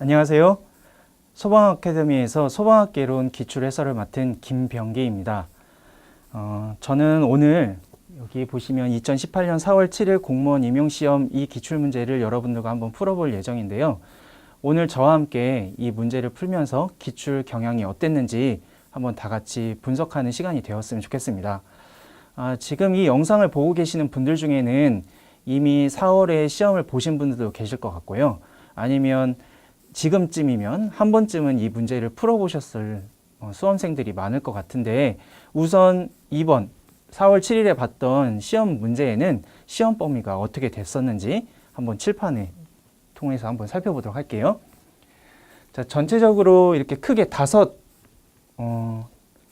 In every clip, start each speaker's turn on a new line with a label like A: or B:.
A: 안녕하세요. 소방아카데미에서 소방학개론 기출 해설을 맡은 김병기입니다. 저는 오늘 여기 보시면 2018년 4월 7일 공무원 임용시험 이 기출문제를 여러분들과 한번 풀어볼 예정인데요. 오늘 저와 함께 이 문제를 풀면서 기출 경향이 어땠는지 한번 다 같이 분석하는 시간이 되었으면 좋겠습니다. 지금 이 영상을 보고 계시는 분들 중에는 이미 4월에 시험을 보신 분들도 계실 것 같고요. 아니면 지금쯤이면 한 번쯤은 이 문제를 풀어보셨을 수험생들이 많을 것 같은데, 우선 이번 4월 7일에 봤던 시험 문제에는 시험 범위가 어떻게 됐었는지 한번 칠판에 통해서 한번 살펴보도록 할게요. 자, 전체적으로 이렇게 크게 5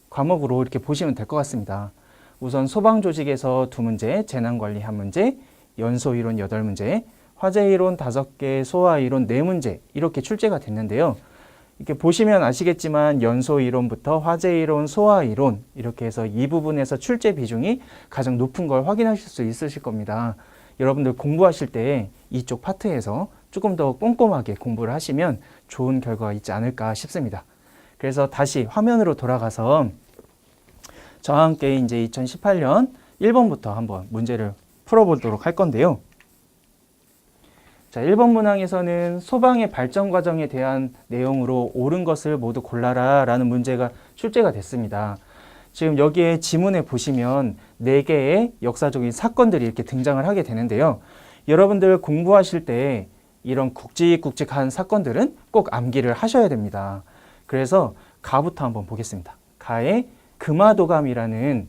A: 과목으로 이렇게 보시면 될 것 같습니다. 우선 소방조직에서 2문제, 재난관리 1문제, 연소이론 8문제, 화재이론 5개, 소화이론 4문제 이렇게 출제가 됐는데요. 이렇게 보시면 아시겠지만 연소이론부터 화재이론, 소화이론 이렇게 해서 이 부분에서 출제 비중이 가장 높은 걸 확인하실 수 있으실 겁니다. 여러분들 공부하실 때 이쪽 파트에서 조금 더 꼼꼼하게 공부를 하시면 좋은 결과가 있지 않을까 싶습니다. 그래서 다시 화면으로 돌아가서 저와 함께 이제 2018년 1번부터 한번 문제를 풀어보도록 할 건데요. 자, 1번 문항에서는 소방의 발전 과정에 대한 내용으로 옳은 것을 모두 골라라 라는 문제가 출제가 됐습니다. 지금 여기에 지문에 보시면 4개의 역사적인 사건들이 이렇게 등장을 하게 되는데요. 여러분들 공부하실 때 이런 굵직굵직한 사건들은 꼭 암기를 하셔야 됩니다. 그래서 가부터 한번 보겠습니다. 가에 금화도감이라는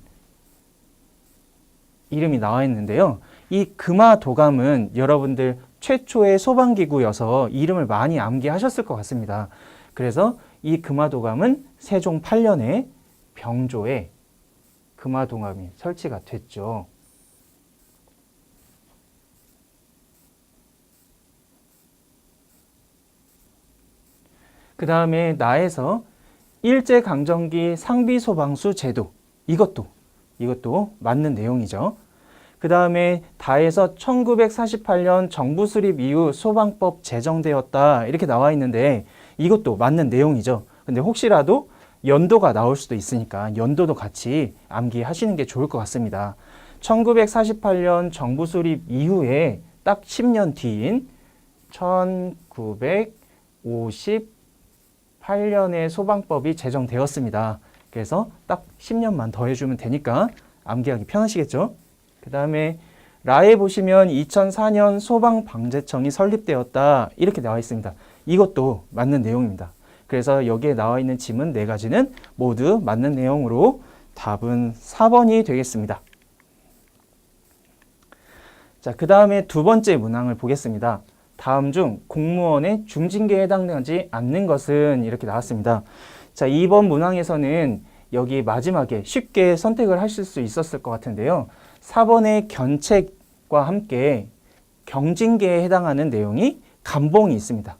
A: 이름이 나와 있는데요. 이 금화도감은 여러분들 최초의 소방기구여서 이름을 많이 암기하셨을 것 같습니다. 그래서 이 금화도감은 세종 8년에 병조에 금화도감이 설치가 됐죠. 그 다음에 나에서 일제강점기 상비소방수 제도, 이것도 맞는 내용이죠. 그 다음에 다에서 1948년 정부 수립 이후 소방법 제정되었다 이렇게 나와 있는데 이것도 맞는 내용이죠. 근데 혹시라도 연도가 나올 수도 있으니까 연도도 같이 암기하시는 게 좋을 것 같습니다. 1948년 정부 수립 이후에 딱 10년 뒤인 1958년에 소방법이 제정되었습니다. 그래서 딱 10년만 더 해주면 되니까 암기하기 편하시겠죠? 그 다음에 라에 보시면 2004년 소방방재청이 설립되었다 이렇게 나와 있습니다. 이것도 맞는 내용입니다. 그래서 여기에 나와 있는 지문 4가지는 모두 맞는 내용으로 답은 4번이 되겠습니다. 자, 그 다음에 2번째 문항을 보겠습니다. 다음 중 공무원의 중징계에 해당하지 않는 것은 이렇게 나왔습니다. 자, 2번 문항에서는 여기 마지막에 쉽게 선택을 하실 수 있었을 것 같은데요. 4번의 견책과 함께 경징계에 해당하는 내용이 감봉이 있습니다.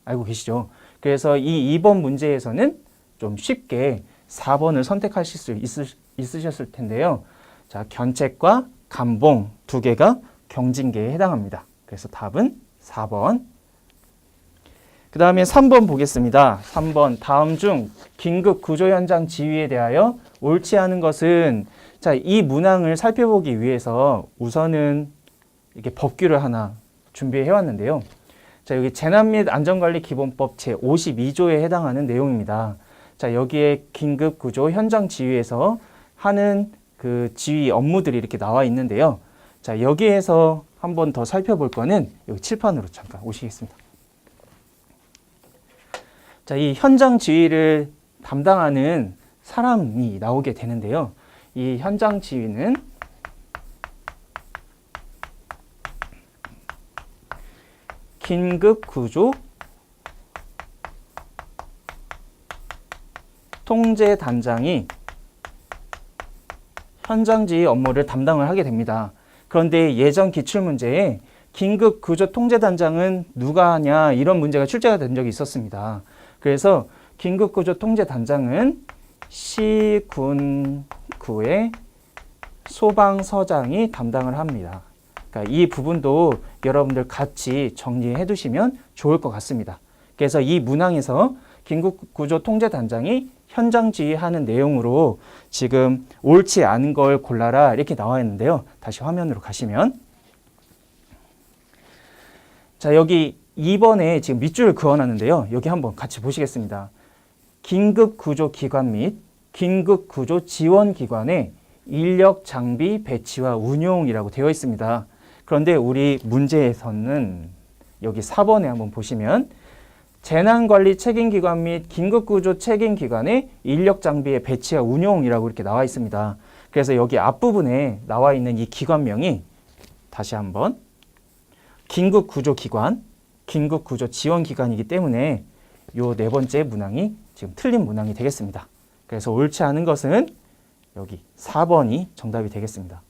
A: 알고 계시죠? 그래서 이 2번 문제에서는 좀 쉽게 4번을 선택하실 수 있으셨을 텐데요. 자, 견책과 감봉 2개가 경징계에 해당합니다. 그래서 답은 4번. 그 다음에 3번 보겠습니다. 3번 다음 중 긴급 구조 현장 지휘에 대하여 옳지 않은 것은, 자, 이 문항을 살펴보기 위해서 우선은 이렇게 법규를 하나 준비해 왔는데요. 자, 여기 재난 및 안전관리 기본법 제52조에 해당하는 내용입니다. 자, 여기에 긴급 구조 현장 지휘에서 하는 그 지휘 업무들이 이렇게 나와 있는데요. 자, 여기에서 한 번 더 살펴볼 거는 여기 칠판으로 잠깐 오시겠습니다. 자, 이 현장 지휘를 담당하는 사람이 나오게 되는데요. 이 현장 지휘는 긴급 구조 통제 단장이 현장 지휘 업무를 담당을 하게 됩니다. 그런데 예전 기출문제에 긴급 구조 통제 단장은 누가 하냐 이런 문제가 출제가 된 적이 있었습니다. 그래서 긴급 구조 통제 단장은 시군구의 소방서장이 담당을 합니다. 그러니까 이 부분도 여러분들 같이 정리해 두시면 좋을 것 같습니다. 그래서 이 문항에서 긴급구조통제단장이 현장 지휘하는 내용으로 지금 옳지 않은 걸 골라라 이렇게 나와 있는데요. 다시 화면으로 가시면 자, 여기 2번에 지금 밑줄을 그어놨는데요. 여기 한번 같이 보시겠습니다. 긴급구조기관 및 긴급구조지원기관의 인력 장비 배치와 운용이라고 되어 있습니다. 그런데 우리 문제에서는 여기 4번에 한번 보시면 재난관리 책임기관 및 긴급구조 책임기관의 인력 장비의 배치와 운용이라고 이렇게 나와 있습니다. 그래서 여기 앞부분에 나와 있는 이 기관명이 다시 한번 긴급구조기관, 긴급구조지원기관이기 때문에 요 네 번째 문항이 지금 틀린 문항이 되겠습니다. 그래서 옳지 않은 것은 여기 4번이 정답이 되겠습니다.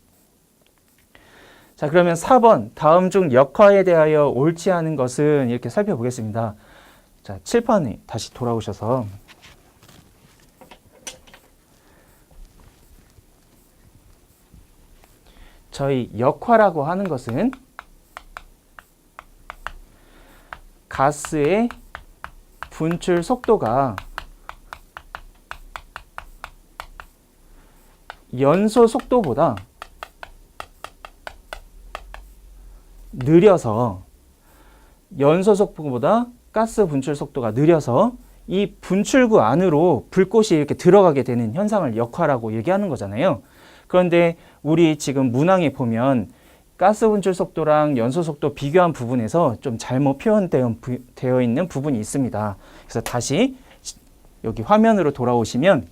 A: 자, 그러면 4번 다음 중 역화에 대하여 옳지 않은 것은 이렇게 살펴보겠습니다. 자, 칠판에 다시 돌아오셔서 저희 역화라고 하는 것은 가스의 분출 속도가 연소 속도보다 느려서 연소 속도보다 가스 분출 속도가 느려서 이 분출구 안으로 불꽃이 이렇게 들어가게 되는 현상을 역화라고 얘기하는 거잖아요. 그런데 우리 지금 문항에 보면 가스 분출 속도랑 연소 속도 비교한 부분에서 좀 잘못 표현되어 있는 부분이 있습니다. 그래서 다시 여기 화면으로 돌아오시면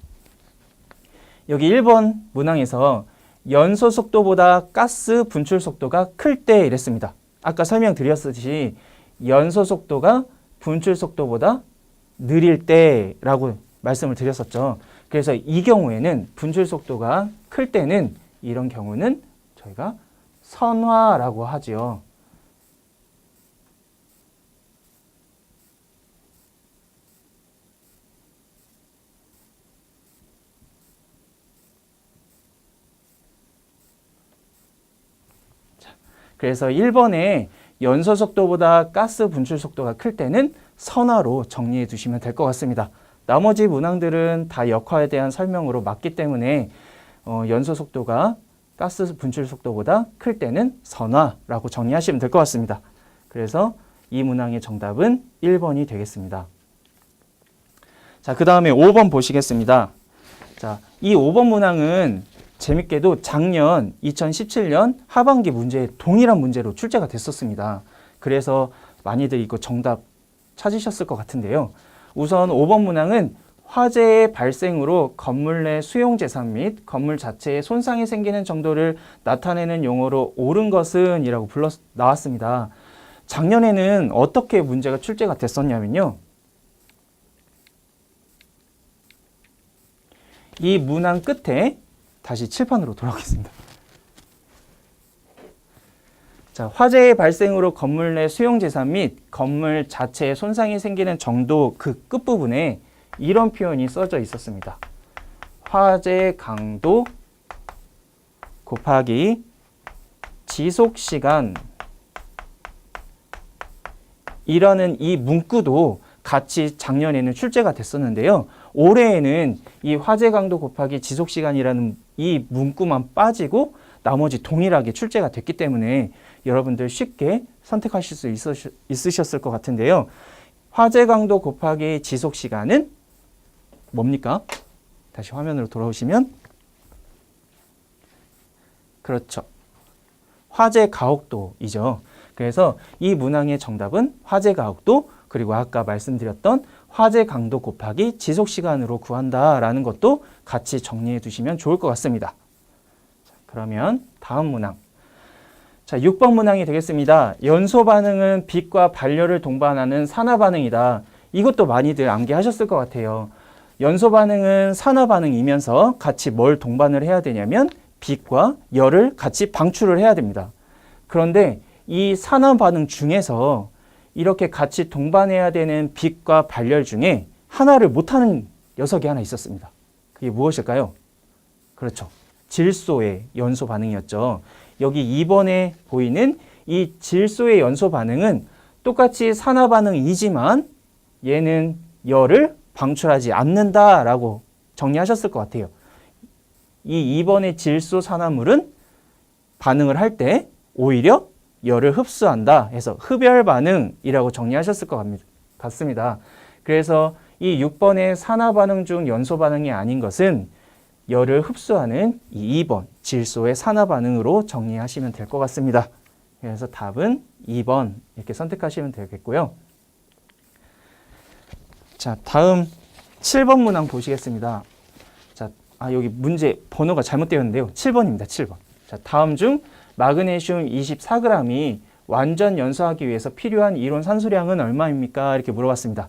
A: 여기 1번 문항에서 연소 속도보다 가스 분출 속도가 클 때 이랬습니다. 아까 설명드렸듯이 연소 속도가 분출 속도보다 느릴 때라고 말씀을 드렸었죠. 그래서 이 경우에는 분출 속도가 클 때는 이런 경우는 저희가 선화라고 하죠. 그래서 1번에 연소 속도보다 가스 분출 속도가 클 때는 선화로 정리해 두시면 될 것 같습니다. 나머지 문항들은 다 역화에 대한 설명으로 맞기 때문에 연소 속도가 가스 분출 속도보다 클 때는 선화라고 정리하시면 될 것 같습니다. 그래서 이 문항의 정답은 1번이 되겠습니다. 자, 그 다음에 5번 보시겠습니다. 자, 이 5번 문항은 재밌게도 작년 2017년 하반기 문제에 동일한 문제로 출제가 됐었습니다. 그래서 많이들 이거 정답 찾으셨을 것 같은데요. 우선 5번 문항은 화재의 발생으로 건물 내 수용재산 및 건물 자체에 손상이 생기는 정도를 나타내는 용어로 옳은 것은 이라고 나왔습니다. 작년에는 어떻게 문제가 출제가 됐었냐면요. 이 문항 끝에 다시 칠판으로 돌아오겠습니다. 자, 화재의 발생으로 건물 내 수용재산 및 건물 자체에 손상이 생기는 정도 그 끝부분에 이런 표현이 써져 있었습니다. 화재 강도 곱하기 지속시간 이라는 이 문구도 같이 작년에는 출제가 됐었는데요. 올해에는 이 화재 강도 곱하기 지속시간이라는 이 문구만 빠지고 나머지 동일하게 출제가 됐기 때문에 여러분들 쉽게 선택하실 수 있으셨을 것 같은데요. 화재 강도 곱하기 지속시간은 뭡니까? 다시 화면으로 돌아오시면 그렇죠. 화재 가혹도이죠. 그래서 이 문항의 정답은 화재 가혹도 그리고 아까 말씀드렸던 화재 강도 곱하기 지속시간으로 구한다라는 것도 같이 정리해 두시면 좋을 것 같습니다. 자, 그러면 다음 문항. 자, 6번 문항이 되겠습니다. 연소 반응은 빛과 발열을 동반하는 산화 반응이다. 이것도 많이들 암기하셨을 것 같아요. 연소 반응은 산화 반응이면서 같이 뭘 동반을 해야 되냐면 빛과 열을 같이 방출을 해야 됩니다. 그런데 이 산화 반응 중에서 이렇게 같이 동반해야 되는 빛과 발열 중에 하나를 못하는 녀석이 하나 있었습니다. 그게 무엇일까요? 그렇죠. 질소의 연소 반응이었죠. 여기 2번에 보이는 이 질소의 연소 반응은 똑같이 산화 반응이지만 얘는 열을 방출하지 않는다라고 정리하셨을 것 같아요. 이 2번의 질소 산화물은 반응을 할 때 오히려 열을 흡수한다 해서 흡열 반응이라고 정리하셨을 것 같습니다. 그래서 이 6번의 산화 반응 중 연소 반응이 아닌 것은 열을 흡수하는 이 2번 질소의 산화 반응으로 정리하시면 될 것 같습니다. 그래서 답은 2번 이렇게 선택하시면 되겠고요. 자, 다음 7번 문항 보시겠습니다. 자, 여기 문제 번호가 잘못되었는데요. 7번입니다. 7번. 자, 다음 중 마그네슘 24g이 완전 연소하기 위해서 필요한 이론 산소량은 얼마입니까? 이렇게 물어봤습니다.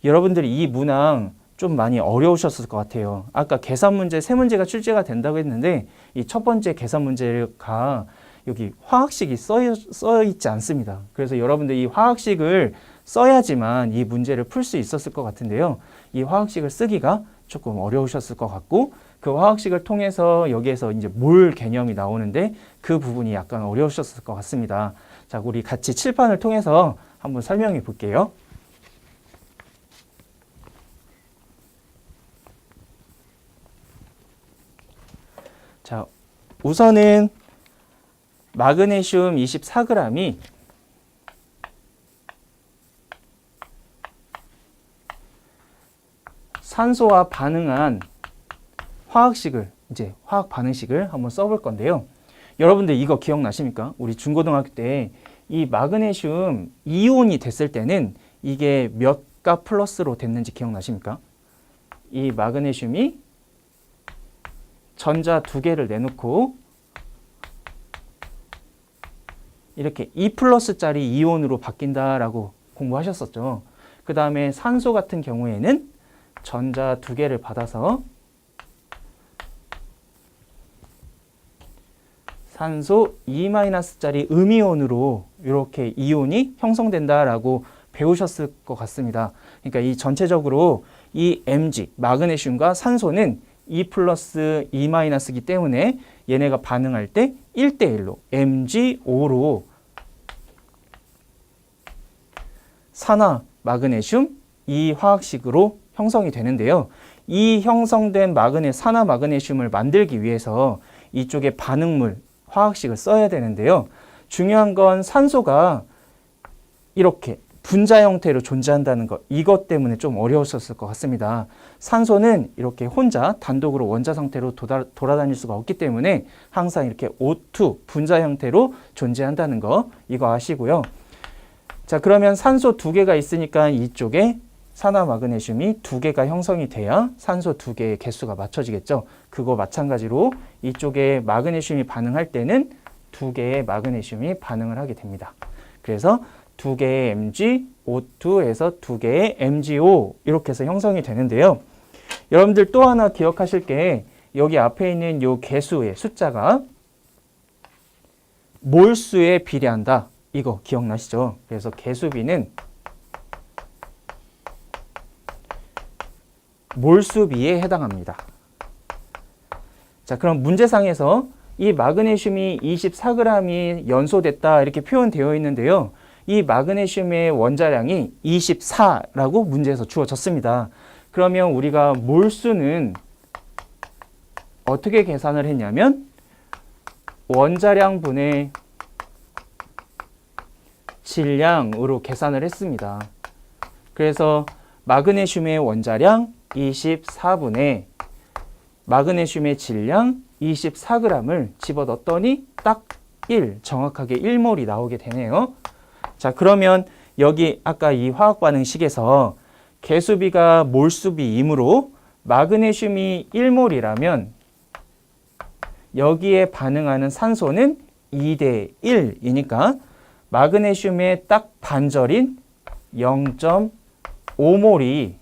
A: 여러분들이 이 문항 좀 많이 어려우셨을 것 같아요. 아까 계산 문제 3문제가 출제가 된다고 했는데 이 첫 번째 계산 문제가 여기 화학식이 써 있지 않습니다. 그래서 여러분들 이 화학식을 써야지만 이 문제를 풀 수 있었을 것 같은데요. 이 화학식을 쓰기가 조금 어려우셨을 것 같고 그 화학식을 통해서 여기에서 이제 몰 개념이 나오는데 그 부분이 약간 어려우셨을 것 같습니다. 자, 우리 같이 칠판을 통해서 한번 설명해 볼게요. 자, 우선은 마그네슘 24g이 산소와 반응한 화학식을 이제 화학 반응식을 한번 써볼 건데요. 여러분들 이거 기억나십니까? 우리 중고등학교 때 이 마그네슘 이온이 됐을 때는 이게 몇 가 플러스로 됐는지 기억나십니까? 이 마그네슘이 전자 2개를 내놓고 이렇게 2 플러스짜리 이온으로 바뀐다라고 공부하셨었죠. 그 다음에 산소 같은 경우에는 전자 2개를 받아서 산소 2-짜리 음이온으로 이렇게 이온이 형성된다라고 배우셨을 것 같습니다. 그러니까 이 전체적으로 이 Mg, 마그네슘과 산소는 2 플러스 2-이기 때문에 얘네가 반응할 때 1대1로 MgO로 산화 마그네슘 이 화학식으로 형성이 되는데요. 이 형성된 산화 마그네슘을 만들기 위해서 이쪽에 반응물 화학식을 써야 되는데요. 중요한 건 산소가 이렇게 분자 형태로 존재한다는 것, 이것 때문에 좀 어려웠었을 것 같습니다. 산소는 이렇게 혼자 단독으로 원자 상태로 돌아다닐 수가 없기 때문에 항상 이렇게 O2 분자 형태로 존재한다는 거, 이거 아시고요. 자, 그러면 산소 2개가 있으니까 이쪽에 산화 마그네슘이 2개가 형성이 돼야 산소 2개의 개수가 맞춰지겠죠. 그거 마찬가지로 이쪽에 마그네슘이 반응할 때는 2개의 마그네슘이 반응을 하게 됩니다. 그래서 2개의 Mg, O2에서 2개의 MgO 이렇게 해서 형성이 되는데요. 여러분들 또 하나 기억하실 게 여기 앞에 있는 요 개수의 숫자가 몰수에 비례한다. 이거 기억나시죠? 그래서 개수비는 몰수비에 해당합니다. 자, 그럼 문제상에서 이 마그네슘이 24g이 연소됐다 이렇게 표현되어 있는데요. 이 마그네슘의 원자량이 24라고 문제에서 주어졌습니다. 그러면 우리가 몰수는 어떻게 계산을 했냐면 원자량 분의 질량으로 계산을 했습니다. 그래서 마그네슘의 원자량 24분의 마그네슘의 질량 24g을 집어넣었더니 딱 1, 정확하게 1몰이 나오게 되네요. 자, 그러면 여기 아까 이 화학 반응식에서 개수비가 몰수비이므로 마그네슘이 1몰이라면 여기에 반응하는 산소는 2대1이니까 마그네슘의 딱 반절인 0.5몰이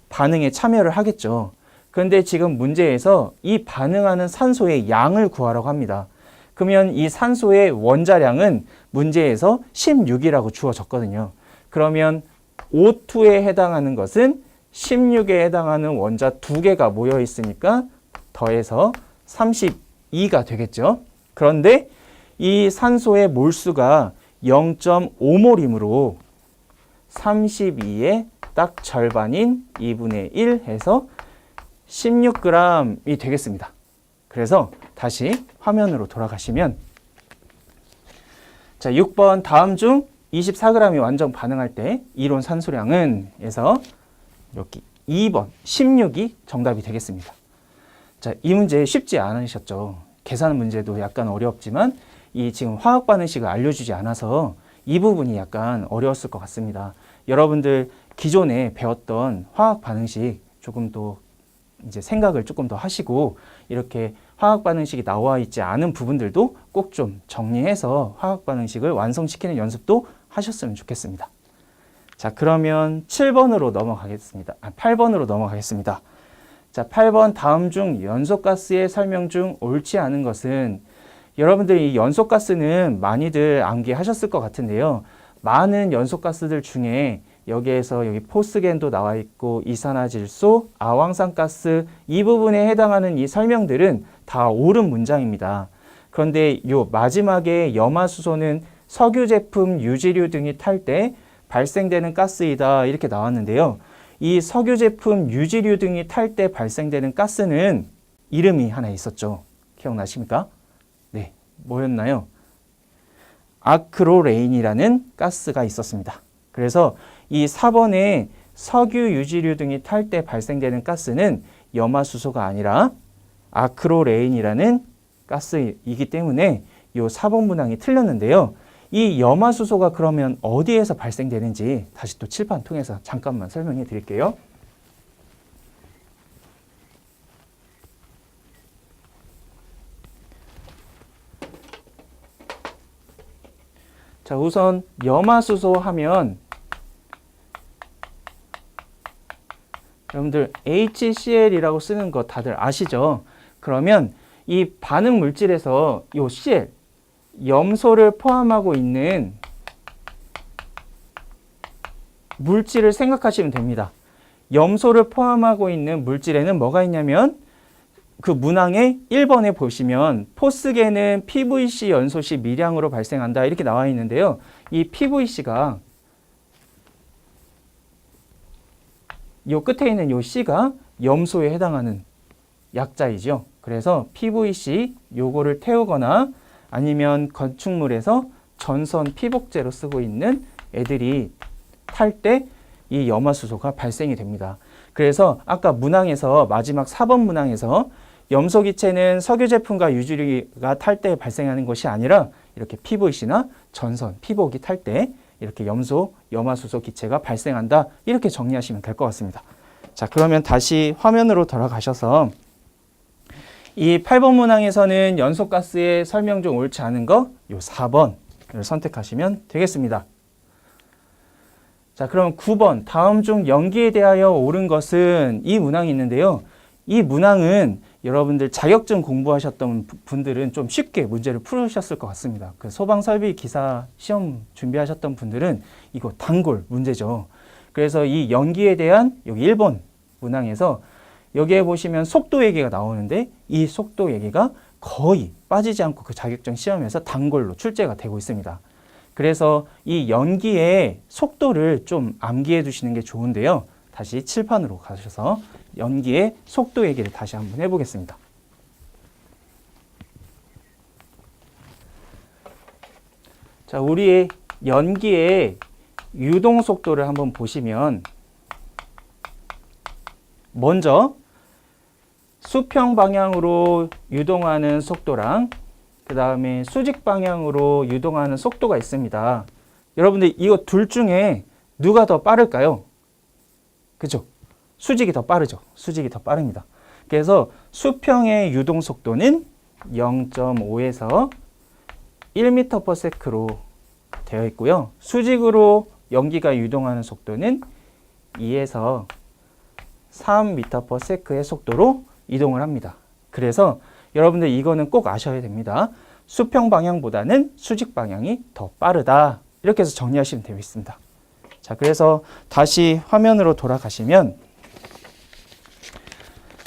A: 반응에 참여를 하겠죠. 그런데 지금 문제에서 이 반응하는 산소의 양을 구하라고 합니다. 그러면 이 산소의 원자량은 문제에서 16이라고 주어졌거든요. 그러면 O2에 해당하는 것은 16에 해당하는 원자 2개가 모여 있으니까 더해서 32가 되겠죠. 그런데 이 산소의 몰수가 0.5몰이므로 32의 딱 절반인 2분의 1 해서 16g이 되겠습니다. 그래서 다시 화면으로 돌아가시면 자, 6번 다음 중 24g이 완전 반응할 때 이론 산소량은 에서 이렇게 2번 16이 정답이 되겠습니다. 자, 이 문제 쉽지 않으셨죠? 계산 문제도 약간 어렵지만 이 지금 화학 반응식을 알려주지 않아서 이 부분이 약간 어려웠을 것 같습니다. 여러분들 기존에 배웠던 화학 반응식 조금 더 이제 생각을 조금 더 하시고 이렇게 화학 반응식이 나와 있지 않은 부분들도 꼭 좀 정리해서 화학 반응식을 완성시키는 연습도 하셨으면 좋겠습니다. 자, 그러면 7번으로 넘어가겠습니다. 8번으로 넘어가겠습니다. 자, 8번 다음 중 연소가스의 설명 중 옳지 않은 것은 여러분들이 이 연소가스는 많이들 암기하셨을 것 같은데요. 많은 연소가스들 중에 여기에서 여기 포스겐도 나와 있고 이산화질소, 아황산가스 이 부분에 해당하는 이 설명들은 다 옳은 문장입니다. 그런데 이 마지막에 염화수소는 석유 제품, 유지류 등이 탈 때 발생되는 가스이다 이렇게 나왔는데요. 이 석유 제품, 유지류 등이 탈 때 발생되는 가스는 이름이 하나 있었죠. 기억나십니까? 네, 뭐였나요? 아크로레인이라는 가스가 있었습니다. 그래서 이 4번에 석유, 유지류 등이 탈 때 발생되는 가스는 염화수소가 아니라 아크로레인이라는 가스이기 때문에 이 4번 문항이 틀렸는데요. 이 염화수소가 그러면 어디에서 발생되는지 다시 또 칠판 통해서 잠깐만 설명해 드릴게요. 자, 우선 염화수소 하면 여러분들 HCl이라고 쓰는 거 다들 아시죠? 그러면 이 반응 물질에서 이 Cl, 염소를 포함하고 있는 물질을 생각하시면 됩니다. 염소를 포함하고 있는 물질에는 뭐가 있냐면 그 문항의 1번에 보시면 포스겐은 PVC 연소 시 미량으로 발생한다 이렇게 나와 있는데요. 이 PVC가 요 끝에 있는 요 C가 염소에 해당하는 약자이죠. 그래서 PVC 요거를 태우거나 아니면 건축물에서 전선 피복제로 쓰고 있는 애들이 탈 때 이 염화수소가 발생이 됩니다. 그래서 아까 문항에서 마지막 4번 문항에서 염소 기체는 석유 제품과 유지류가 탈 때 발생하는 것이 아니라 이렇게 PVC나 전선, 피복이 탈 때 이렇게 염화수소 기체가 발생한다. 이렇게 정리하시면 될 것 같습니다. 자, 그러면 다시 화면으로 돌아가셔서 이 8번 문항에서는 연소가스의 설명 중 옳지 않은 거, 요 4번을 선택하시면 되겠습니다. 자, 그럼 9번 다음 중 연기에 대하여 옳은 것은 이 문항이 있는데요. 이 문항은 여러분들 자격증 공부하셨던 분들은 좀 쉽게 문제를 풀으셨을 것 같습니다. 그 소방설비 기사 시험 준비하셨던 분들은 이거 단골 문제죠. 그래서 이 연기에 대한 여기 1번 문항에서 여기에 보시면 속도 얘기가 나오는데 이 속도 얘기가 거의 빠지지 않고 그 자격증 시험에서 단골로 출제가 되고 있습니다. 그래서 이 연기의 속도를 좀 암기해 두시는 게 좋은데요. 다시 칠판으로 가셔서 연기의 속도 얘기를 다시 한번 해보겠습니다. 자, 우리의 연기의 유동 속도를 한번 보시면 먼저 수평 방향으로 유동하는 속도랑 그 다음에 수직 방향으로 유동하는 속도가 있습니다. 여러분들 이거 둘 중에 누가 더 빠를까요? 그죠? 수직이 더 빠르죠. 수직이 더 빠릅니다. 그래서 수평의 유동 속도는 0.5에서 1m/s로 되어 있고요. 수직으로 연기가 유동하는 속도는 2에서 3m/s의 속도로 이동을 합니다. 그래서 여러분들 이거는 꼭 아셔야 됩니다. 수평 방향보다는 수직 방향이 더 빠르다. 이렇게 해서 정리하시면 되겠습니다. 자, 그래서 다시 화면으로 돌아가시면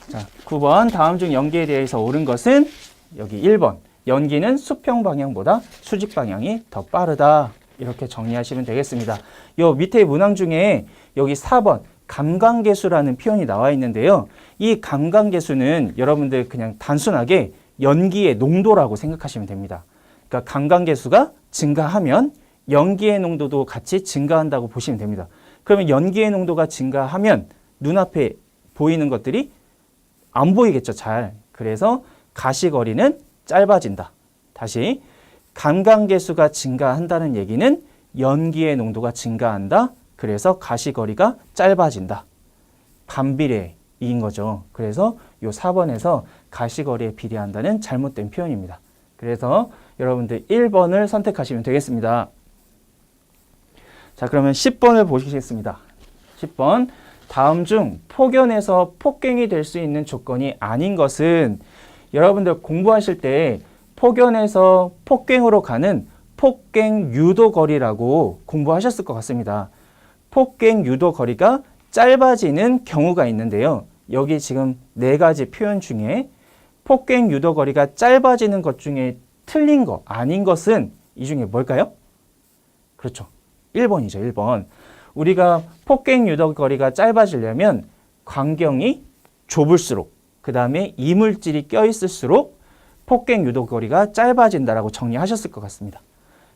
A: 자, 9번 다음 중 연기에 대해서 옳은 것은 여기 1번 연기는 수평 방향보다 수직 방향이 더 빠르다. 이렇게 정리하시면 되겠습니다. 요 밑에 문항 중에 여기 4번 감광계수라는 표현이 나와 있는데요. 이 감광계수는 여러분들 그냥 단순하게 연기의 농도라고 생각하시면 됩니다. 그러니까 감광계수가 증가하면 연기의 농도도 같이 증가한다고 보시면 됩니다. 그러면 연기의 농도가 증가하면 눈앞에 보이는 것들이 안 보이겠죠, 잘. 그래서 가시거리는 짧아진다. 다시 감광계수가 증가한다는 얘기는 연기의 농도가 증가한다. 그래서 가시거리가 짧아진다. 반비례인 거죠. 그래서 이 4번에서 가시거리에 비례한다는 잘못된 표현입니다. 그래서 여러분들 1번을 선택하시면 되겠습니다. 자, 그러면 10번을 보시겠습니다. 10번. 다음 중 폭연에서 폭갱이 될 수 있는 조건이 아닌 것은 여러분들 공부하실 때 폭연에서 폭갱으로 가는 폭갱 유도 거리라고 공부하셨을 것 같습니다. 폭갱 유도 거리가 짧아지는 경우가 있는데요. 여기 지금 4가지 표현 중에 폭갱 유도 거리가 짧아지는 것 중에 틀린 거, 아닌 것은 이 중에 뭘까요? 그렇죠. 1번이죠. 1번. 우리가 폭갱 유도 거리가 짧아지려면 광경이 좁을수록, 그 다음에 이물질이 껴있을수록 폭갱 유도 거리가 짧아진다라고 정리하셨을 것 같습니다.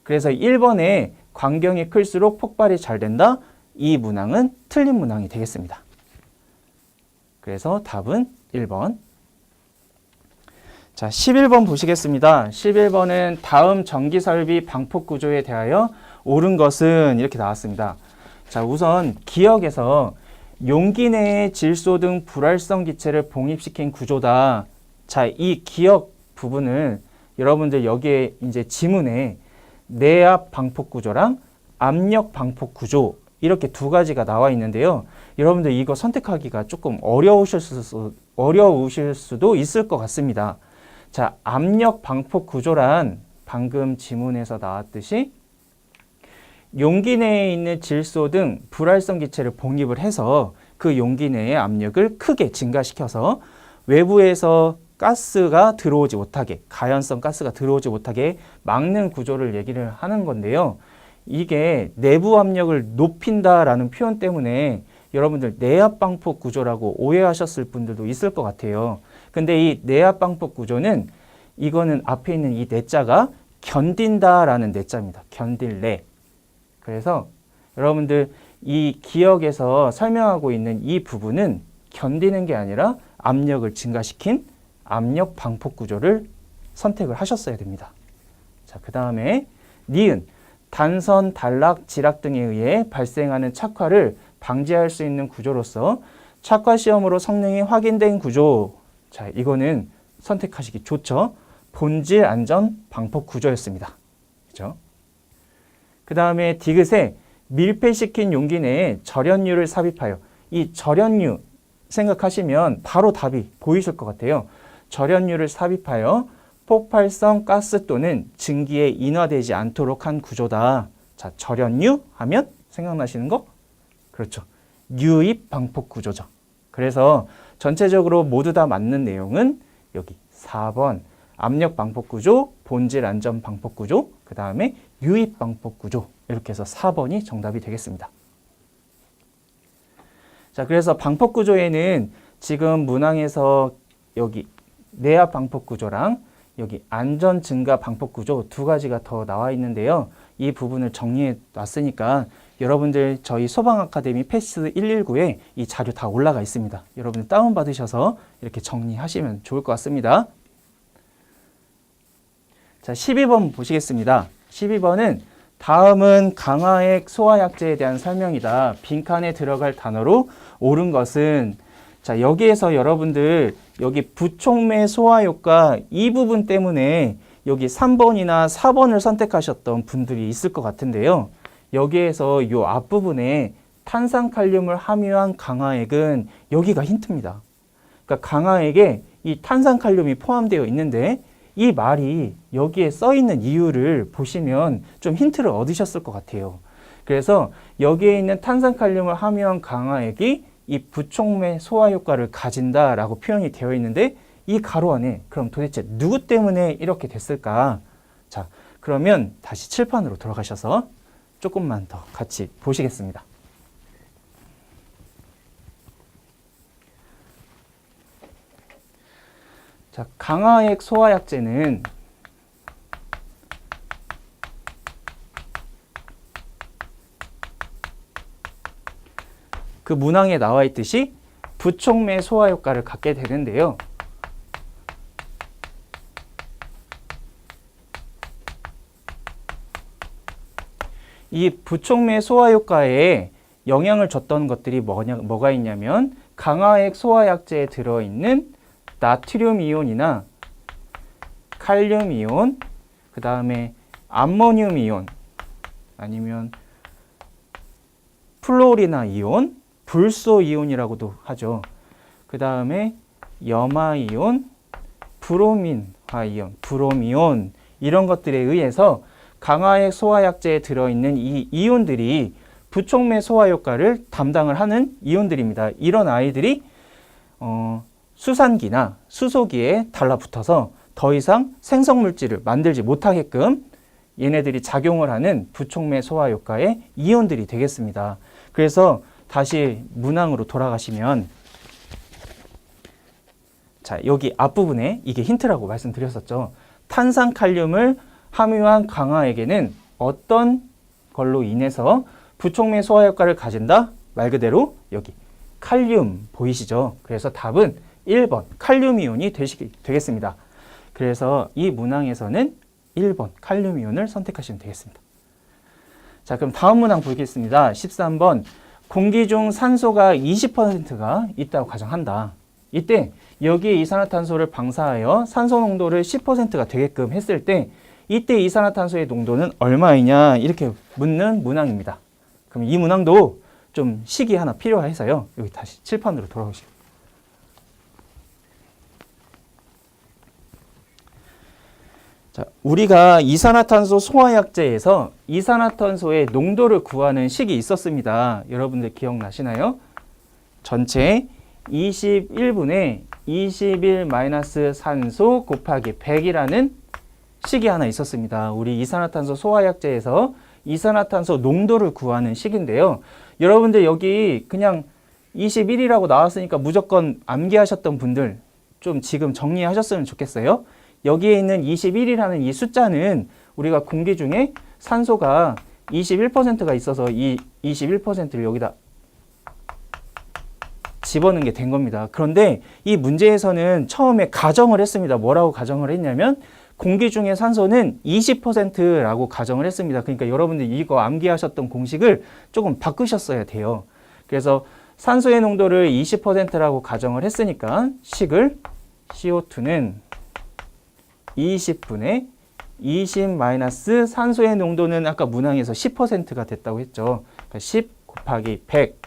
A: 그래서 1번에 광경이 클수록 폭발이 잘 된다. 이 문항은 틀린 문항이 되겠습니다. 그래서 답은 1번. 자, 11번 보시겠습니다. 11번은 다음 전기설비 방폭 구조에 대하여 옳은 것은 이렇게 나왔습니다. 자, 우선 기역에서 용기 내에 질소 등 불활성 기체를 봉입시킨 구조다. 자, 이 기역 부분을 여러분들 여기에 이제 지문에 내압 방폭 구조랑 압력 방폭 구조 이렇게 2가지가 나와 있는데요. 여러분들 이거 선택하기가 조금 어려우실 수도 있을 것 같습니다. 자, 압력 방폭 구조란 방금 지문에서 나왔듯이 용기 내에 있는 질소 등 불활성 기체를 봉입을 해서 그 용기 내의 압력을 크게 증가시켜서 외부에서 가스가 들어오지 못하게, 가연성 가스가 들어오지 못하게 막는 구조를 얘기를 하는 건데요. 이게 내부 압력을 높인다라는 표현 때문에 여러분들 내압 방폭 구조라고 오해하셨을 분들도 있을 것 같아요. 근데 이 내압 방폭 구조는 이거는 앞에 있는 이 내자가 견딘다라는 내자입니다. 견딜래. 그래서 여러분들 이 기역에서 설명하고 있는 이 부분은 견디는 게 아니라 압력을 증가시킨 압력 방폭 구조를 선택을 하셨어야 됩니다. 자, 그 다음에 니은 단선, 단락, 지락 등에 의해 발생하는 착화를 방지할 수 있는 구조로서 착화 시험으로 성능이 확인된 구조. 자, 이거는 선택하시기 좋죠. 본질 안전 방폭 구조였습니다. 그죠? 그 다음에 디귿에 밀폐시킨 용기 내에 절연유를 삽입하여, 이 절연유 생각하시면 바로 답이 보이실 것 같아요. 절연유를 삽입하여 폭발성 가스 또는 증기에 인화되지 않도록 한 구조다. 자, 절연유 하면 생각나시는 거? 그렇죠. 유입 방폭 구조죠. 그래서 전체적으로 모두 다 맞는 내용은 여기 4번 압력 방폭 구조, 본질 안전 방폭 구조, 그 다음에 유입 방폭 구조, 이렇게 해서 4번이 정답이 되겠습니다. 자, 그래서 방폭 구조에는 지금 문항에서 여기 내압 방폭 구조랑 여기 안전 증가 방폭 구조 2가지가 더 나와 있는데요. 이 부분을 정리해 놨으니까 여러분들 저희 소방 아카데미 패스 119에 이 자료 다 올라가 있습니다. 여러분들 다운받으셔서 이렇게 정리하시면 좋을 것 같습니다. 자, 12번 보시겠습니다. 12번은 다음은 강화액 소화약제에 대한 설명이다. 빈칸에 들어갈 단어로 옳은 것은, 자, 여기에서 여러분들 여기 부촉매 소화효과 이 부분 때문에 여기 3번이나 4번을 선택하셨던 분들이 있을 것 같은데요. 여기에서 이 앞부분에 탄산칼륨을 함유한 강화액은 여기가 힌트입니다. 그러니까 강화액에 이 탄산칼륨이 포함되어 있는데 이 말이 여기에 써 있는 이유를 보시면 좀 힌트를 얻으셨을 것 같아요. 그래서 여기에 있는 탄산칼륨을 함유한 강화액이 이 부촉매 소화 효과를 가진다라고 표현이 되어 있는데 이 가로 안에 그럼 도대체 누구 때문에 이렇게 됐을까? 자, 그러면 다시 칠판으로 돌아가셔서 조금만 더 같이 보시겠습니다. 자, 강화액 소화약제는 그 문항에 나와 있듯이 부촉매 소화 효과를 갖게 되는데요. 이 부촉매 소화 효과에 영향을 줬던 것들이 뭐가 있냐면 강화액 소화약제에 들어있는 나트륨 이온이나 칼륨 이온, 그 다음에 암모늄 이온, 아니면 플로리나 이온, 불소 이온이라고도 하죠. 그 다음에 염화 이온, 브로민화 이온, 브로미온 이런 것들에 의해서 강화액 소화약제에 들어있는 이 이온들이 부촉매 소화 효과를 담당을 하는 이온들입니다. 이런 아이들이 수산기나 수소기에 달라붙어서 더 이상 생성물질을 만들지 못하게끔 얘네들이 작용을 하는 부촉매 소화 효과의 이온들이 되겠습니다. 그래서 다시 문항으로 돌아가시면, 자, 여기 앞부분에 이게 힌트라고 말씀드렸었죠. 탄산칼륨을 함유한 강화액에는 어떤 걸로 인해서 부촉매 소화 효과를 가진다? 말 그대로 여기 칼륨 보이시죠? 그래서 답은 1번 칼륨 이온이 되겠습니다. 그래서 이 문항에서는 1번 칼륨 이온을 선택하시면 되겠습니다. 자, 그럼 다음 문항 보겠습니다. 13번 공기 중 산소가 20%가 있다고 가정한다. 이때 여기에 이산화탄소를 방사하여 산소 농도를 10%가 되게끔 했을 때 이때 이산화탄소의 농도는 얼마이냐 이렇게 묻는 문항입니다. 그럼 이 문항도 좀 식이 하나 필요해서요. 여기 다시 칠판으로 돌아오시죠. 자, 우리가 이산화탄소 소화약제에서 이산화탄소의 농도를 구하는 식이 있었습니다. 여러분들 기억나시나요? 전체 21분의 21- 산소 곱하기 100이라는 식이 하나 있었습니다. 우리 이산화탄소 소화약제에서 이산화탄소 농도를 구하는 식인데요. 여러분들 여기 그냥 21이라고 나왔으니까 무조건 암기하셨던 분들 좀 지금 정리하셨으면 좋겠어요. 여기에 있는 21이라는 이 숫자는 우리가 공기 중에 산소가 21%가 있어서 이 21%를 여기다 집어넣은 게 된 겁니다. 그런데 이 문제에서는 처음에 가정을 했습니다. 뭐라고 가정을 했냐면 공기 중에 산소는 20%라고 가정을 했습니다. 그러니까 여러분들 이거 암기하셨던 공식을 조금 바꾸셨어야 돼요. 그래서 산소의 농도를 20%라고 가정을 했으니까 식을 CO2는 20분의 20- 산소의 농도는 아까 문항에서 10%가 됐다고 했죠. 그러니까 10 곱하기 100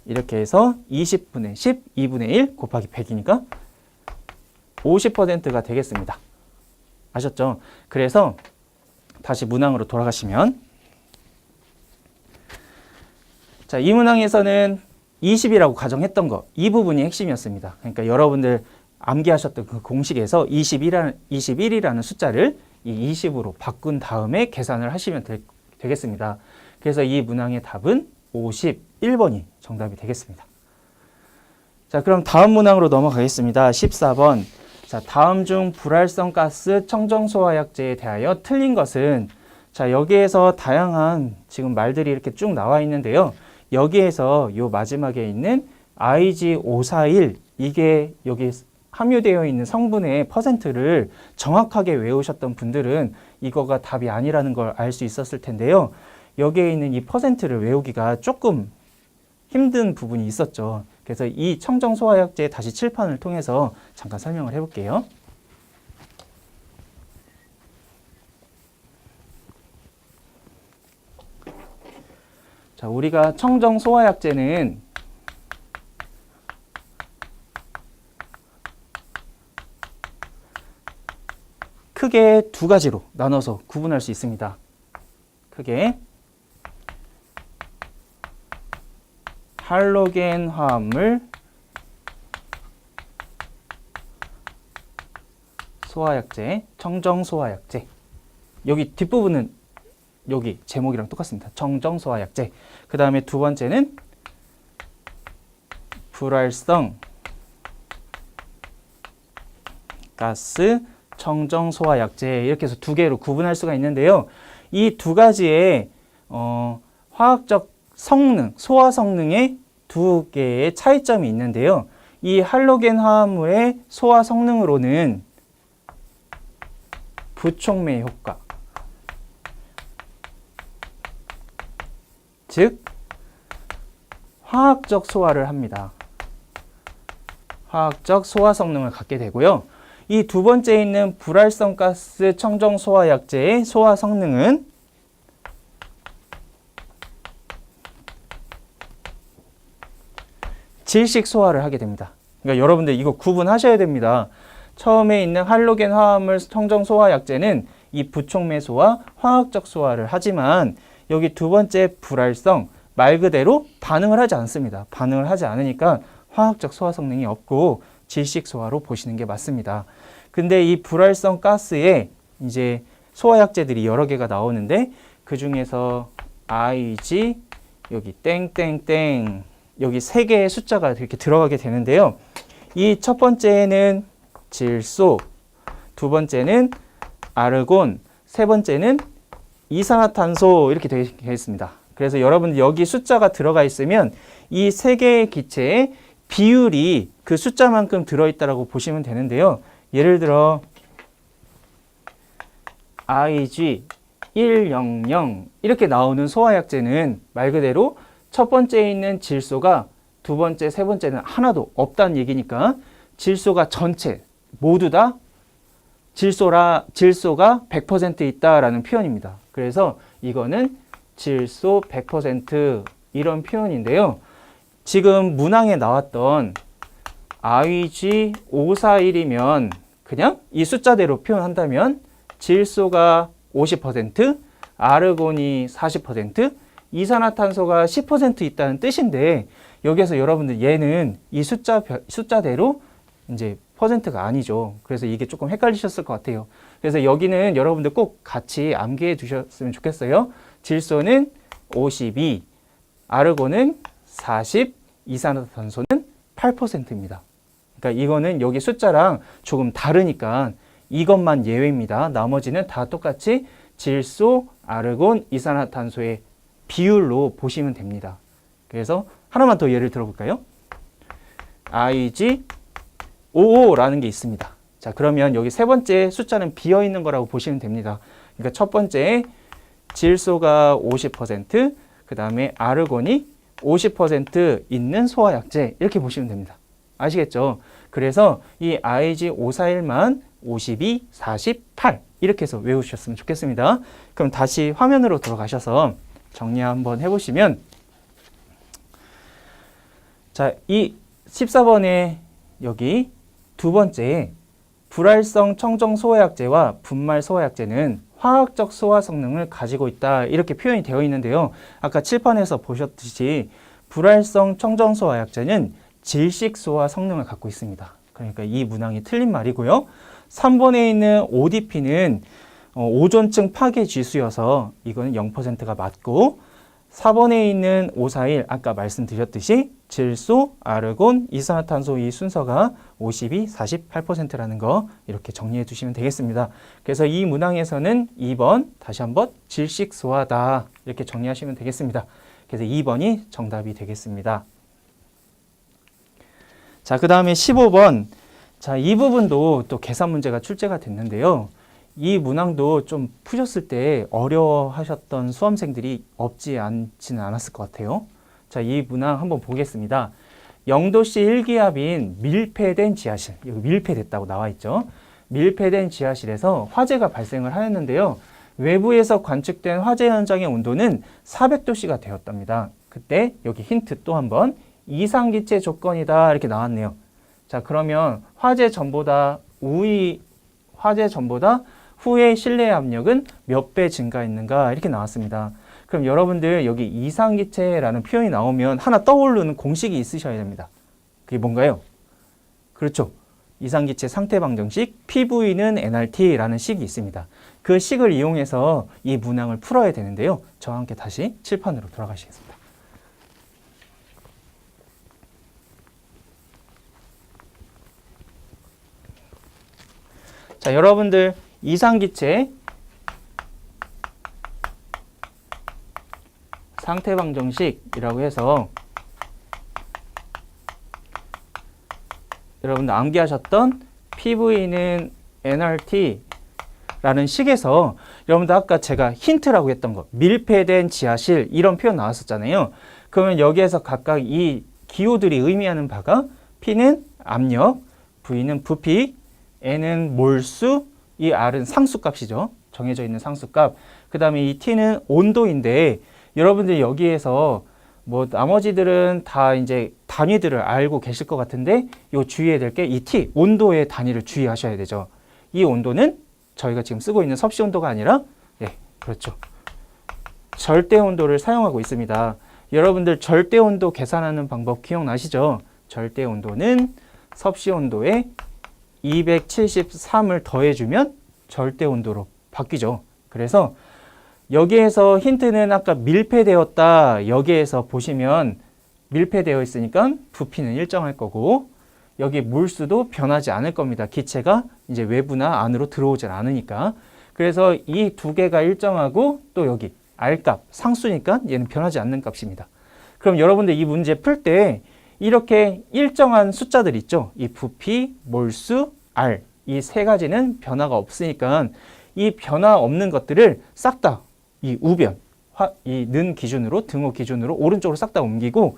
A: 이렇게 해서 20분의 10, 2분의 1 곱하기 100이니까 50%가 되겠습니다. 아셨죠? 그래서 다시 문항으로 돌아가시면, 자, 이 문항에서는 20이라고 가정했던 거, 이 부분이 핵심이었습니다. 그러니까 여러분들 암기하셨던 그 공식에서 21이라는 숫자를 이 20으로 바꾼 다음에 계산을 하시면 되겠습니다. 그래서 이 문항의 답은 51번이 정답이 되겠습니다. 자, 그럼 다음 문항으로 넘어가겠습니다. 14번. 자, 다음 중 불활성 가스 청정소화약제에 대하여 틀린 것은, 자, 여기에서 다양한 지금 말들이 이렇게 쭉 나와 있는데요. 여기에서 요 마지막에 있는 IG541 이게 여기 함유되어 있는 성분의 퍼센트를 정확하게 외우셨던 분들은 이거가 답이 아니라는 걸 알 수 있었을 텐데요. 여기에 있는 이 퍼센트를 외우기가 조금 힘든 부분이 있었죠. 그래서 이 청정소화약제 다시 칠판을 통해서 잠깐 설명을 해볼게요. 자, 우리가 청정소화약제는 크게 두 가지로 나눠서 구분할 수 있습니다. 크게 할로겐 화합물 소화약제, 청정소화약제. 여기 뒷부분은 여기 제목이랑 똑같습니다. 청정소화약제. 그 다음에 두 번째는 불활성 가스 청정소화약제. 이렇게 해서 두 개로 구분할 수가 있는데요. 이 두 가지의 화학적 성능, 소화 성능의 두 개의 차이점이 있는데요. 이 할로겐 화합물의 소화 성능으로는 부촉매 효과, 즉 화학적 소화를 합니다. 화학적 소화 성능을 갖게 되고요. 이 두 번째에 있는 불활성 가스 청정 소화약제의 소화 성능은 질식 소화를 하게 됩니다. 그러니까 여러분들 이거 구분하셔야 됩니다. 처음에 있는 할로겐 화합물 청정 소화약제는 이 부촉매 소화, 화학적 소화를 하지만 여기 두 번째 불활성, 말 그대로 반응을 하지 않습니다. 반응을 하지 않으니까 화학적 소화 성능이 없고 질식 소화로 보시는 게 맞습니다. 근데 이 불활성 가스에 이제 소화약제들이 여러 개가 나오는데 그 중에서 IG, 여기 땡땡땡, 여기 세 개의 숫자가 이렇게 들어가게 되는데요. 이 첫 번째는 질소, 두 번째는 아르곤, 세 번째는 이산화탄소 이렇게 되어 있습니다. 그래서 여러분들 여기 숫자가 들어가 있으면 이 세 개의 기체의 비율이 그 숫자만큼 들어있다고 보시면 되는데요. 예를 들어 IG 100 이렇게 나오는 소화약제는 말 그대로 첫 번째에 있는 질소가 두 번째, 세 번째는 하나도 없다는 얘기니까 질소가 전체 모두 다 질소가 100% 있다라는 표현입니다. 그래서 이거는 질소 100% 이런 표현인데요. 지금 문항에 나왔던 IG 541이면 그냥 이 숫자대로 표현한다면 질소가 50%, 아르곤이 40%, 이산화탄소가 10% 있다는 뜻인데 여기에서 여러분들 얘는 이 숫자대로 이제 퍼센트가 아니죠. 그래서 이게 조금 헷갈리셨을 것 같아요. 그래서 여기는 여러분들 꼭 같이 암기해 두셨으면 좋겠어요. 질소는 52, 아르곤은 40, 이산화탄소는 8%입니다. 그러니까 이거는 여기 숫자랑 조금 다르니까 이것만 예외입니다. 나머지는 다 똑같이 질소, 아르곤, 이산화탄소의 비율로 보시면 됩니다. 그래서 하나만 더 예를 들어볼까요? IG55라는 게 있습니다. 자, 그러면 여기 세 번째 숫자는 비어 있는 거라고 보시면 됩니다. 그러니까 첫 번째 질소가 50%, 그 다음에 아르곤이 50% 있는 소화약제 이렇게 보시면 됩니다. 아시겠죠? 그래서 이 IG541만 52, 48 이렇게 해서 외우셨으면 좋겠습니다. 그럼 다시 화면으로 들어가셔서 정리 한번 해보시면 자, 이 14번에 여기 두 번째 불활성 청정 소화약제와 분말 소화약제는 화학적 소화 성능을 가지고 있다 이렇게 표현이 되어 있는데요. 아까 칠판에서 보셨듯이 불활성 청정 소화약제는 질식 소화 성능을 갖고 있습니다. 그러니까 이 문항이 틀린 말이고요. 3번에 있는 ODP는 오존층 파괴 지수여서 이거는 0%가 맞고 4번에 있는 541 아까 말씀드렸듯이 질소, 아르곤, 이산화탄소 이 순서가 52, 48%라는 거 이렇게 정리해 주시면 되겠습니다. 그래서 이 문항에서는 2번 다시 한번 질식 소화다 이렇게 정리하시면 되겠습니다. 그래서 2번이 정답이 되겠습니다. 자, 그 다음에 15번. 자, 이 부분도 또 계산 문제가 출제가 됐는데요. 이 문항도 좀 푸셨을 때 어려워하셨던 수험생들이 없지 않지는 않았을 것 같아요. 자, 이 문항 한번 보겠습니다. 0도씨 1기압인 밀폐된 지하실, 여기 밀폐됐다고 나와 있죠. 밀폐된 지하실에서 화재가 발생을 하였는데요. 외부에서 관측된 화재 현장의 온도는 400도씨가 되었답니다. 그때 여기 힌트 또 한번 이상기체 조건이다 이렇게 나왔네요. 자, 그러면 화재 전보다 후의 실내 압력은 몇 배 증가했는가 이렇게 나왔습니다. 그럼 여러분들 여기 이상기체라는 표현이 나오면 하나 떠오르는 공식이 있으셔야 됩니다. 그게 뭔가요? 그렇죠. 이상기체 상태방정식 PV는 nRT라는 식이 있습니다. 그 식을 이용해서 이 문항을 풀어야 되는데요. 저와 함께 다시 칠판으로 돌아가시겠습니다. 자, 여러분들 이상기체 상태방정식이라고 해서 여러분들 암기하셨던 PV는 nRT라는 식에서 여러분들 아까 제가 힌트라고 했던 거 밀폐된 지하실 이런 표현 나왔었잖아요. 그러면 여기에서 각각 이 기호들이 의미하는 바가 P는 압력, V는 부피, N은 몰수, 이 R은 상수값이죠. 정해져 있는 상수값. 그 다음에 이 T는 온도인데 여러분들 여기에서 뭐 나머지들은 다 이제 단위들을 알고 계실 것 같은데 요 주의해야 될 게 이 T, 온도의 단위를 주의하셔야 되죠. 이 온도는 저희가 지금 쓰고 있는 섭씨 온도가 아니라 그렇죠. 절대 온도를 사용하고 있습니다. 여러분들 절대 온도 계산하는 방법 기억나시죠? 절대 온도는 섭씨 온도에 273을 더해주면 절대 온도로 바뀌죠. 그래서 여기에서 힌트는 아까 밀폐되었다. 여기에서 보시면 밀폐되어 있으니까 부피는 일정할 거고 여기 물수도 변하지 않을 겁니다. 기체가 이제 외부나 안으로 들어오질 않으니까. 그래서 이 두 개가 일정하고 또 여기 R값 상수니까 얘는 변하지 않는 값입니다. 그럼 여러분들 이 문제 풀 때 이렇게 일정한 숫자들 있죠. 이 부피, 몰수, R 이 세 가지는 변화가 없으니까 이 변화 없는 것들을 싹 다 이 우변, 이 는 기준으로 등호 기준으로 오른쪽으로 싹 다 옮기고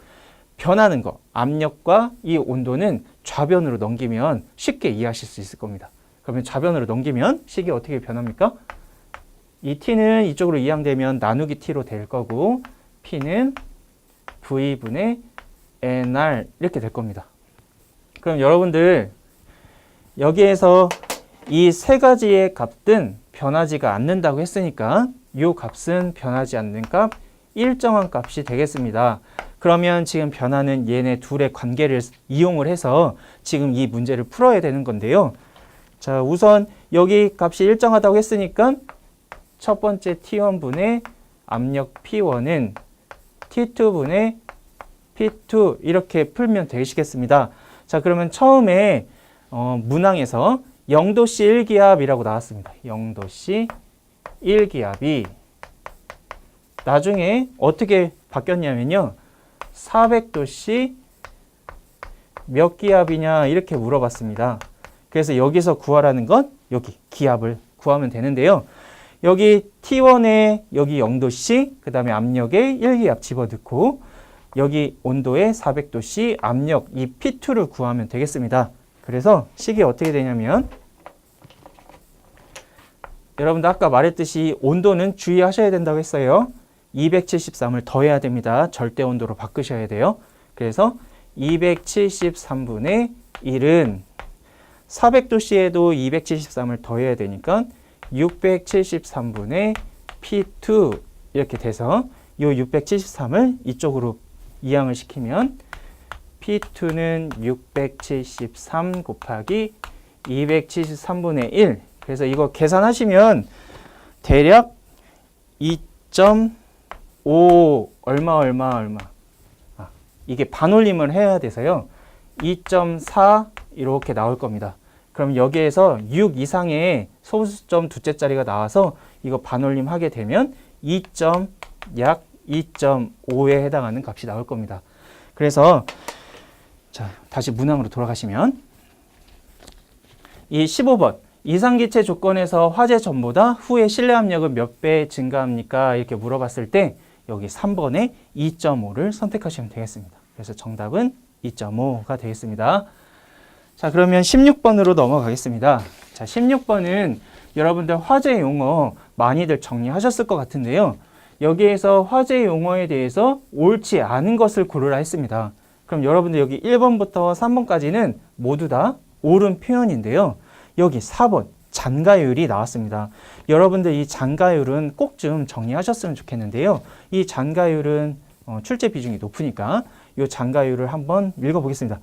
A: 변하는 거, 압력과 이 온도는 좌변으로 넘기면 쉽게 이해하실 수 있을 겁니다. 그러면 좌변으로 넘기면 식이 어떻게 변합니까? 이 T는 이쪽으로 이항되면 나누기 T로 될 거고 P는 V분의 NR 이렇게 될 겁니다. 그럼 여러분들 여기에서 이 세 가지의 값은 변하지가 않는다고 했으니까 이 값은 변하지 않는 값, 일정한 값이 되겠습니다. 그러면 지금 변하는 얘네 둘의 관계를 이용을 해서 지금 이 문제를 풀어야 되는 건데요. 자, 우선 여기 값이 일정하다고 했으니까 첫 번째 T1분의 압력 P1은 T2분의 P2 이렇게 풀면 되시겠습니다. 자, 그러면 처음에 문항에서 0도씨 1기압이라고 나왔습니다. 0도씨 1기압이 나중에 어떻게 바뀌었냐면요. 400도씨 몇 기압이냐 이렇게 물어봤습니다. 그래서 여기서 구하라는 건 여기 기압을 구하면 되는데요. 여기 T1에 여기 0도씨 그 다음에 압력에 1기압 집어넣고 여기 온도에 400도씨 압력 이 P2를 구하면 되겠습니다. 그래서 식이 어떻게 되냐면 여러분들 아까 말했듯이 온도는 주의하셔야 된다고 했어요. 273을 더해야 됩니다. 절대 온도로 바꾸셔야 돼요. 그래서 273분의 1은 400도씨에도 273을 더해야 되니까 673분의 P2 이렇게 돼서 이 673을 이쪽으로 이항을 시키면 P2는 673 곱하기 273분의 1 그래서 이거 계산하시면 대략 2.5 얼마 이게 반올림을 해야 돼서요 2.4 이렇게 나올 겁니다. 그럼 여기에서 6 이상의 소수점 두째 자리가 나와서 이거 반올림 하게 되면 약 2.5에 해당하는 값이 나올 겁니다. 그래서 자, 다시 문항으로 돌아가시면 이 15번 이상기체 조건에서 화재 전보다 후에 실내 압력은 몇 배 증가합니까? 이렇게 물어봤을 때 여기 3번에 2.5를 선택하시면 되겠습니다. 그래서 정답은 2.5가 되겠습니다. 자, 그러면 16번으로 넘어가겠습니다. 자, 16번은 여러분들 화재 용어 많이들 정리하셨을 것 같은데요. 여기에서 화재 용어에 대해서 옳지 않은 것을 고르라 했습니다. 그럼 여러분들 여기 1번부터 3번까지는 모두 다 옳은 표현인데요. 여기 4번 잔가율이 나왔습니다. 여러분들 이 잔가율은 꼭 좀 정리하셨으면 좋겠는데요. 이 잔가율은 출제 비중이 높으니까 이 잔가율을 한번 읽어보겠습니다.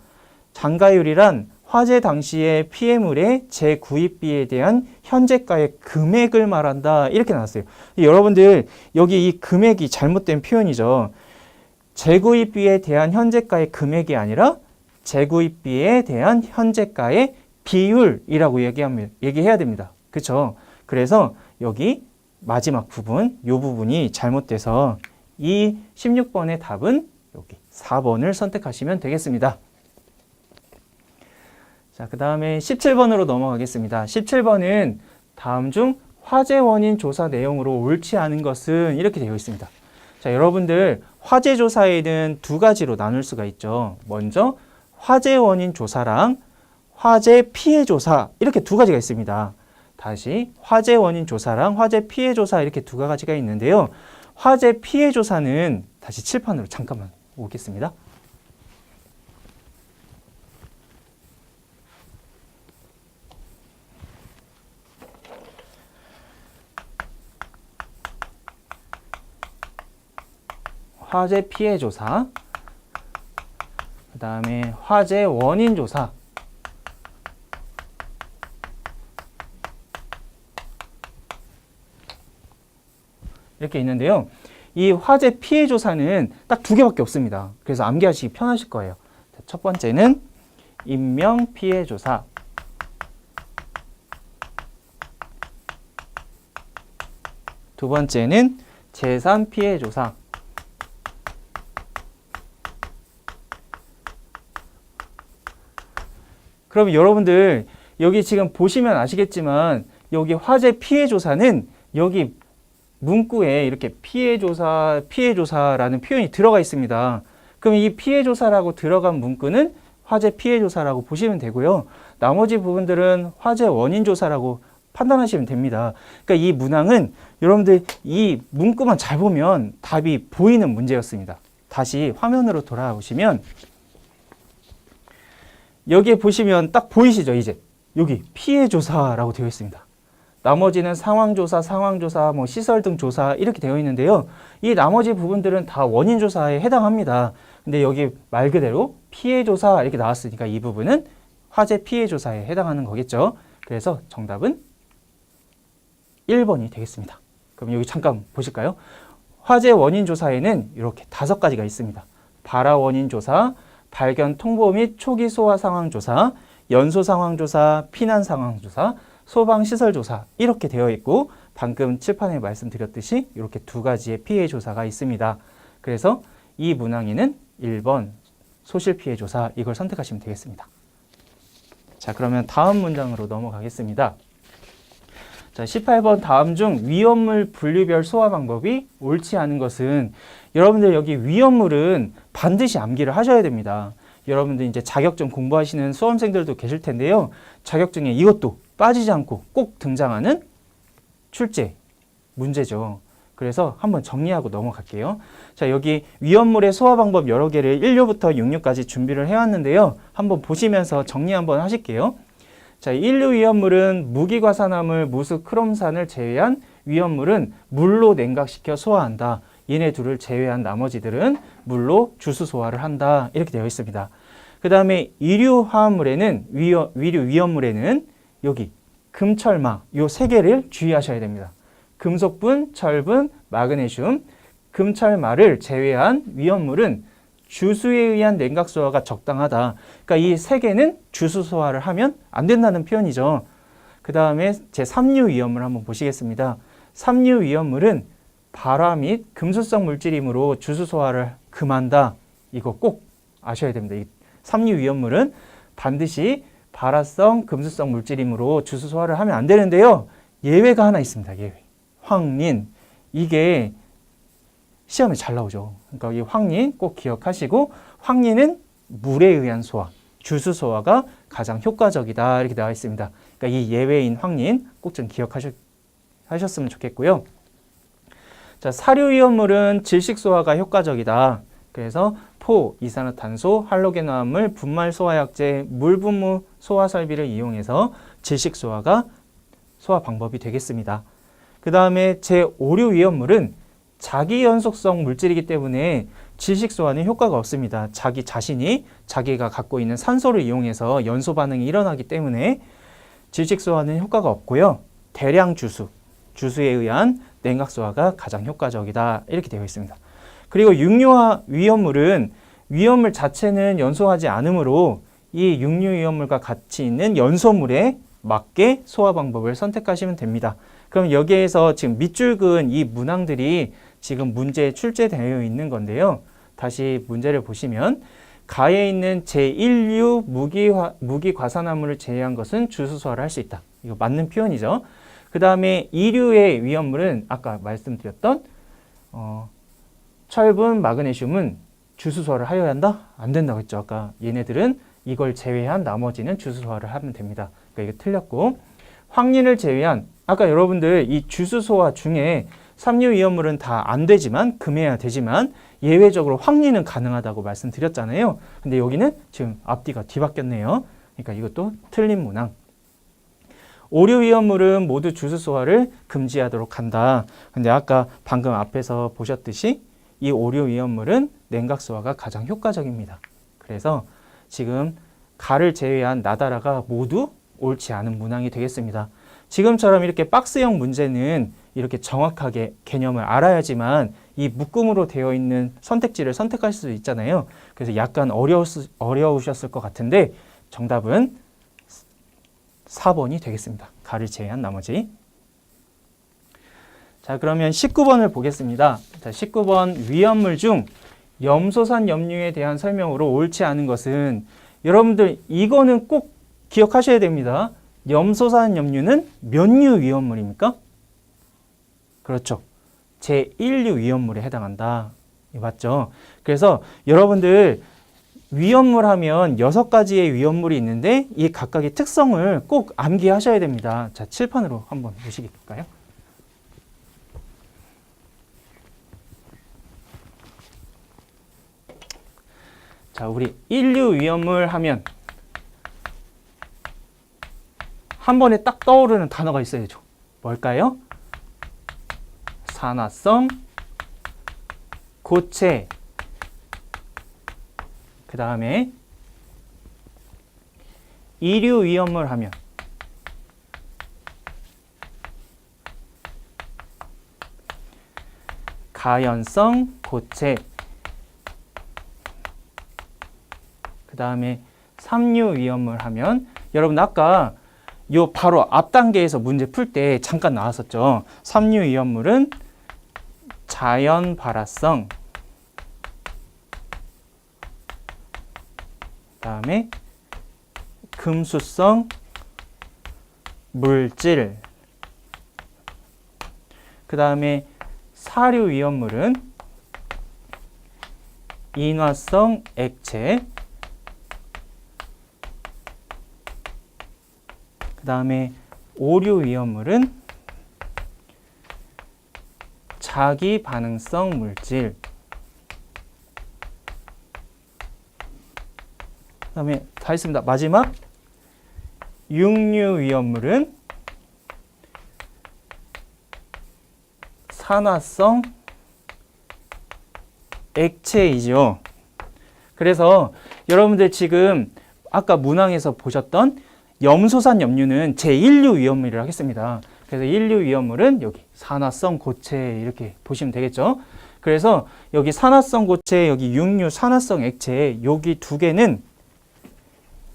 A: 잔가율이란 화재 당시의 피해물의 재구입비에 대한 현재가의 금액을 말한다. 이렇게 나왔어요. 여러분들 여기 이 금액이 잘못된 표현이죠. 재구입비에 대한 현재가의 금액이 아니라 재구입비에 대한 현재가의 비율이라고 얘기해야 됩니다. 그렇죠? 그래서 여기 마지막 부분, 이 부분이 잘못돼서 이 16번의 답은 여기 4번을 선택하시면 되겠습니다. 자, 그 다음에 17번으로 넘어가겠습니다. 17번은 다음 중 화재 원인 조사 내용으로 옳지 않은 것은 이렇게 되어 있습니다. 자, 여러분들 화재 조사에는 두 가지로 나눌 수가 있죠. 먼저 화재 원인 조사랑 화재 피해 조사 이렇게 두 가지가 있습니다. 다시 화재 원인 조사랑 화재 피해 조사 이렇게 두 가지가 있는데요. 화재 피해 조사는 다시 칠판으로 잠깐만 오겠습니다. 화재 피해 조사, 그 다음에 화재 원인 조사, 이렇게 있는데요. 이 화재 피해 조사는 딱 두 개밖에 없습니다. 그래서 암기하시기 편하실 거예요. 첫 번째는 인명 피해 조사, 두 번째는 재산 피해 조사, 그럼 여러분들 여기 지금 보시면 아시겠지만 여기 화재 피해 조사는 여기 문구에 이렇게 피해 조사라는 표현이 들어가 있습니다. 그럼 이 피해 조사라고 들어간 문구는 화재 피해 조사라고 보시면 되고요. 나머지 부분들은 화재 원인 조사라고 판단하시면 됩니다. 그러니까 이 문항은 여러분들 이 문구만 잘 보면 답이 보이는 문제였습니다. 다시 화면으로 돌아오시면 여기에 보시면 딱 보이시죠? 이제 여기 피해 조사라고 되어 있습니다. 나머지는 상황조사, 뭐 시설 등 조사 이렇게 되어 있는데요. 이 나머지 부분들은 다 원인 조사에 해당합니다. 근데 여기 말 그대로 피해 조사 이렇게 나왔으니까 이 부분은 화재 피해 조사에 해당하는 거겠죠. 그래서 정답은 1번이 되겠습니다. 그럼 여기 잠깐 보실까요? 화재 원인 조사에는 이렇게 5가지가 있습니다. 발화 원인 조사, 발견 통보 및 초기 소화 상황 조사, 연소 상황 조사, 피난 상황 조사, 소방 시설 조사 이렇게 되어 있고 방금 칠판에 말씀드렸듯이 이렇게 2가지의 피해 조사가 있습니다. 그래서 이 문항에는 1번 소실 피해 조사 이걸 선택하시면 되겠습니다. 자, 그러면 다음 문장으로 넘어가겠습니다. 자, 18번 다음 중 위험물 분류별 소화 방법이 옳지 않은 것은 여러분들 여기 위험물은 반드시 암기를 하셔야 됩니다. 여러분들 이제 자격증 공부하시는 수험생들도 계실 텐데요. 자격증에 이것도 빠지지 않고 꼭 등장하는 출제 문제죠. 그래서 한번 정리하고 넘어갈게요. 자, 여기 위험물의 소화 방법 여러 개를 1류부터 6류까지 준비를 해왔는데요. 한번 보시면서 정리 한번 하실게요. 자, 1류 위험물은 무기과산화물, 무수, 크롬산을 제외한 위험물은 물로 냉각시켜 소화한다. 얘네 둘을 제외한 나머지들은 물로 주수 소화를 한다. 이렇게 되어 있습니다. 그 다음에 2류 화합물에는 위류 위험물에는 여기 금철마 요 3개를 주의하셔야 됩니다. 금속분, 철분, 마그네슘, 금철마를 제외한 위험물은 주수에 의한 냉각 소화가 적당하다. 그러니까 이 3개는 주수 소화를 하면 안 된다는 표현이죠. 그 다음에 제 3류 위험물 한번 보시겠습니다. 3류 위험물은 발화 및 금수성 물질이므로 주수 소화를 금한다. 이거 꼭 아셔야 됩니다. 이 3류 위험물은 반드시 발화성 금수성 물질이므로 주수 소화를 하면 안 되는데요. 예외가 하나 있습니다. 예외. 황린. 이게 시험에 잘 나오죠. 그러니까 이 황린 꼭 기억하시고 황린은 물에 의한 소화, 주수 소화가 가장 효과적이다. 이렇게 나와 있습니다. 그러니까 이 예외인 황린 꼭 좀 기억하셨으면 좋겠고요. 자, 사료 위험물은 질식 소화가 효과적이다. 그래서 포, 이산화탄소, 할로겐화합물, 분말 소화약제, 물분무 소화 설비를 이용해서 질식 소화가 소화 방법이 되겠습니다. 그 다음에 제5류 위험물은 자기 연속성 물질이기 때문에 질식 소화는 효과가 없습니다. 자기 자신이 자기가 갖고 있는 산소를 이용해서 연소 반응이 일어나기 때문에 질식 소화는 효과가 없고요. 대량 주수에 의한 냉각 소화가 가장 효과적이다. 이렇게 되어 있습니다. 그리고 육류화 위험물은 위험물 자체는 연소하지 않으므로 이 육류 위험물과 같이 있는 연소물에 맞게 소화 방법을 선택하시면 됩니다. 그럼 여기에서 지금 밑줄 그은 이 문항들이 지금 문제에 출제되어 있는 건데요. 다시 문제를 보시면 가에 있는 제1류 무기과산화물을 제외한 것은 주수소화를 할 수 있다. 이거 맞는 표현이죠. 그 다음에 2류의 위험물은 아까 말씀드렸던 철분, 마그네슘은 주수소화를 하여야 한다? 안 된다고 했죠. 아까 얘네들은 이걸 제외한 나머지는 주수소화를 하면 됩니다. 그러니까 이게 틀렸고, 황린을 제외한 아까 여러분들 이 주수소화 중에 3류 위험물은 다 안 되지만 금해야 되지만 예외적으로 황린은 가능하다고 말씀드렸잖아요. 근데 여기는 지금 앞뒤가 뒤바뀌었네요. 그러니까 이것도 틀린 문항. 5류 위험물은 모두 주수소화를 금지하도록 한다. 근데 아까 방금 앞에서 보셨듯이 이 5류 위험물은 냉각소화가 가장 효과적입니다. 그래서 지금 가를 제외한 나다라가 모두 옳지 않은 문항이 되겠습니다. 지금처럼 이렇게 박스형 문제는 이렇게 정확하게 개념을 알아야지만 이 묶음으로 되어 있는 선택지를 선택할 수 있잖아요. 그래서 약간 어려우셨을 것 같은데 정답은 4번이 되겠습니다. 가를 제외한 나머지. 자, 그러면 19번을 보겠습니다. 자, 19번 위험물 중 염소산 염류에 대한 설명으로 옳지 않은 것은 여러분들 이거는 꼭 기억하셔야 됩니다. 염소산 염류는 몇 류 위험물입니까? 그렇죠. 제1류 위험물에 해당한다. 맞죠? 그래서 여러분들 위험물 하면 6가지의 위험물이 있는데 이 각각의 특성을 꼭 암기하셔야 됩니다. 자, 칠판으로 한번 보시겠을까요? 자, 우리 1류 위험물 하면 한 번에 딱 떠오르는 단어가 있어야죠. 뭘까요? 산화성, 고체, 그 다음에 2류 위험물 하면 가연성, 고체, 그 다음에 3류 위험물 하면 여러분 아까 요 바로 앞 단계에서 문제 풀 때 잠깐 나왔었죠. 3류 위험물은 자연 발화성, 그 다음에 금수성 물질, 그 다음에 4류 위험물은 인화성 액체, 그 다음에 5류 위험물은 자기 반응성 물질, 그 다음에 다 했습니다. 마지막 6류 위험물은 산화성 액체이죠. 그래서 여러분들 지금 아까 문항에서 보셨던 염소산 염류는 제1류 위험물이라고 하겠습니다. 그래서 1류 위험물은 여기 산화성 고체 이렇게 보시면 되겠죠. 그래서 여기 산화성 고체, 여기 6류 산화성 액체 여기 두 개는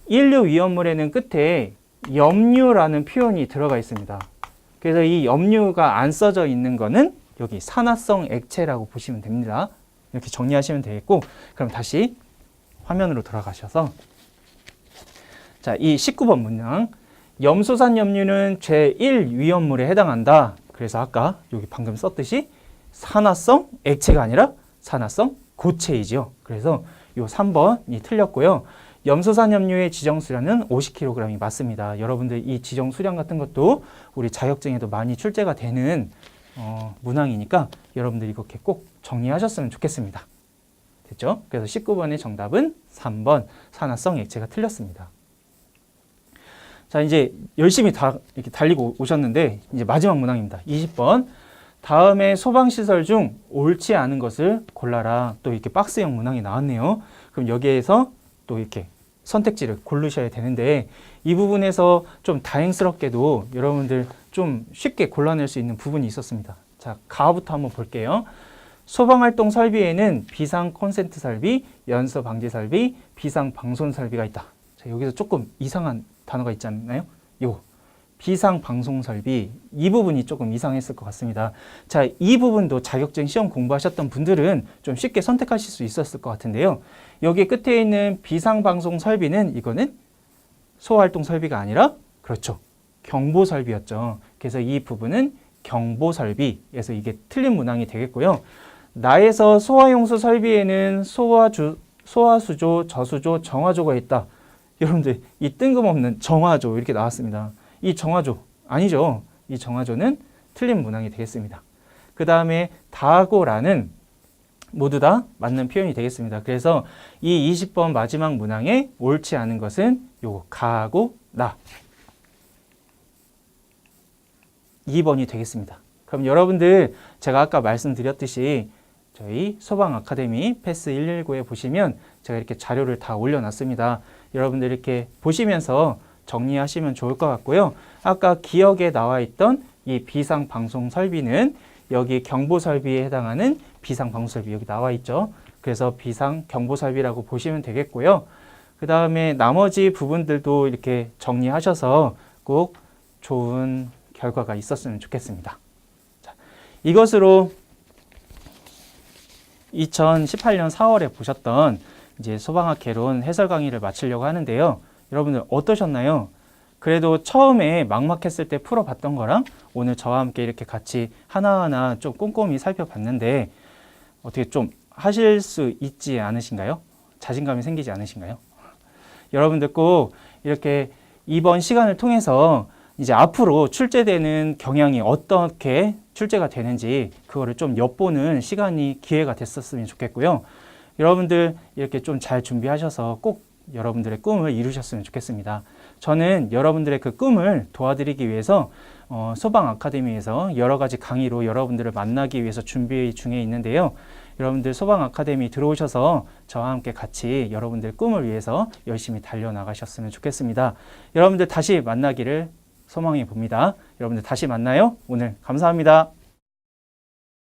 A: 1류 위험물에는 끝에 염류라는 표현이 들어가 있습니다. 그래서 이 염류가 안 써져 있는 거는 여기 산화성 액체라고 보시면 됩니다. 이렇게 정리하시면 되겠고, 그럼 다시 화면으로 돌아가셔서 자, 이 19번 문항 염소산 염류는 제1 위험물에 해당한다. 그래서 아까 여기 방금 썼듯이 산화성 액체가 아니라 산화성 고체이죠. 그래서 이 3번이 틀렸고요. 염소산 염류의 지정 수량은 50kg이 맞습니다. 여러분들 이 지정 수량 같은 것도 우리 자격증에도 많이 출제가 되는 문항이니까 여러분들 이렇게 꼭 정리하셨으면 좋겠습니다. 됐죠? 그래서 19번의 정답은 3번 산화성 액체가 틀렸습니다. 자, 이제 열심히 다 이렇게 달리고 오셨는데 이제 마지막 문항입니다. 20번. 다음에 소방시설 중 옳지 않은 것을 골라라. 또 이렇게 박스형 문항이 나왔네요. 그럼 여기에서 또 이렇게 선택지를 고르셔야 되는데 이 부분에서 좀 다행스럽게도 여러분들 좀 쉽게 골라낼 수 있는 부분이 있었습니다. 자, 가부터 한번 볼게요. 소방활동 설비에는 비상 콘센트 설비, 연소 방지 설비, 비상 방송 설비가 있다. 자, 여기서 조금 이상한 단어가 있지 않나요? 요 비상 방송 설비, 이 부분이 조금 이상했을 것 같습니다. 자, 이 부분도 자격증 시험 공부하셨던 분들은 좀 쉽게 선택하실 수 있었을 것 같은데요. 여기 끝에 있는 비상 방송 설비는 이거는 소활동 설비가 아니라 그렇죠. 경보 설비였죠. 그래서 이 부분은 경보 설비에서 이게 틀린 문항이 되겠고요. 나에서 소화용수 설비에는 소화수조, 저수조, 정화조가 있다. 여러분들 이 뜬금없는 정화조 이렇게 나왔습니다. 이 정화조 아니죠. 이 정화조는 틀린 문항이 되겠습니다. 그 다음에 다고라는 모두 다 맞는 표현이 되겠습니다. 그래서 이 20번 마지막 문항에 옳지 않은 것은 요거 가고 나 2번이 되겠습니다. 그럼 여러분들 제가 아까 말씀드렸듯이 저희 소방 아카데미 패스 119에 보시면 제가 이렇게 자료를 다 올려놨습니다. 여러분들 이렇게 보시면서 정리하시면 좋을 것 같고요. 아까 기억에 나와 있던 이 비상 방송 설비는 여기 경보 설비에 해당하는 비상 방송 설비 여기 나와 있죠. 그래서 비상 경보 설비라고 보시면 되겠고요. 그 다음에 나머지 부분들도 이렇게 정리하셔서 꼭 좋은 결과가 있었으면 좋겠습니다. 자, 이것으로 2018년 4월에 보셨던 이제 소방학 개론 해설 강의를 마치려고 하는데요. 여러분들 어떠셨나요? 그래도 처음에 막막했을 때 풀어봤던 거랑 오늘 저와 함께 이렇게 같이 하나하나 좀 꼼꼼히 살펴봤는데 어떻게 좀 하실 수 있지 않으신가요? 자신감이 생기지 않으신가요? 여러분들 꼭 이렇게 이번 시간을 통해서 이제 앞으로 출제되는 경향이 어떻게 출제가 되는지 그거를 좀 엿보는 시간이 기회가 됐었으면 좋겠고요. 여러분들 이렇게 좀 잘 준비하셔서 꼭 여러분들의 꿈을 이루셨으면 좋겠습니다. 저는 여러분들의 그 꿈을 도와드리기 위해서 소방 아카데미에서 여러 가지 강의로 여러분들을 만나기 위해서 준비 중에 있는데요. 여러분들 소방 아카데미 들어오셔서 저와 함께 같이 여러분들 꿈을 위해서 열심히 달려나가셨으면 좋겠습니다. 여러분들 다시 만나기를 소망해 봅니다. 여러분들 다시 만나요. 오늘 감사합니다.